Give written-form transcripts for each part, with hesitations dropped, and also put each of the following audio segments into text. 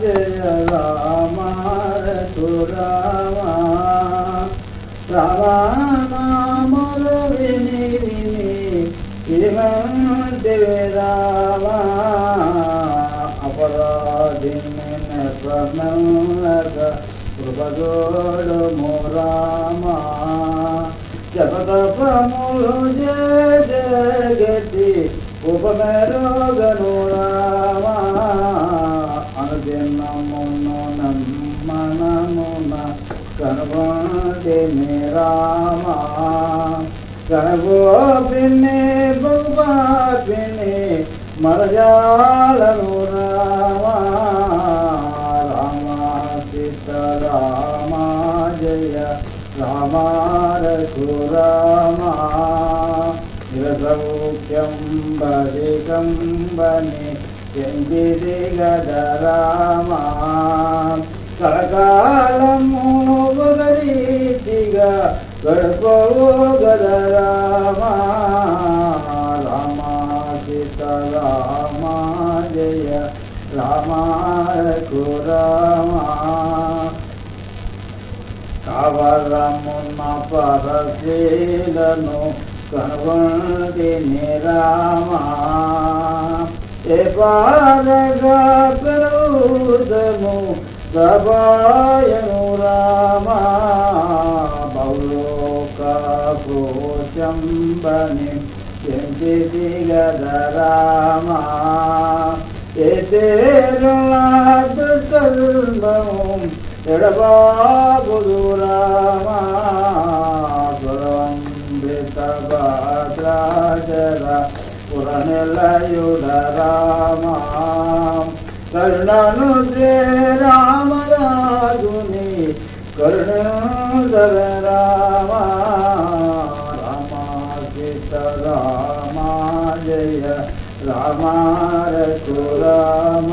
జయ రామ రఘురామ రామానామల విని విని ఇమంటి రామ అపరాధిన ప్రణక కృపగోడు రామ జపతపములు జగతి ఉపమెరుగను రామ అనుదినమును నమ్మనమున కనుగొంటి రామ కనుగోపిని బహుపాపిని మరజాలను రామ రామ సీతారామ జయ రామ రఘురామ నిరసౌఖ్యం బధికం బని ఎంజిది గద రామ కలకాలము గరీతిగా గడపవు గద రామ రామ సీతారామ జయ రామ రఘురామ కావరమున్న పరశీలను కనుగొంటి రామ ఏ పారగా పెరుగుదము ప్రభాయను రామ బౌలోక కోశంబని ఎంచితి గద రామ ఏ చేరులా దుర్గల్భము ఎడబాబుదు రామ సురంబిత భద్రాజల పురనిలయుడ రామ కరుణను శ్రీరామదాసుని కరుణోదర రామ రామ సీతారామ జయ రామ రఘురామ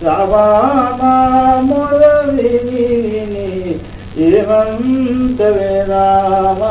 రామాముల విని విని ఏమంతవే రామ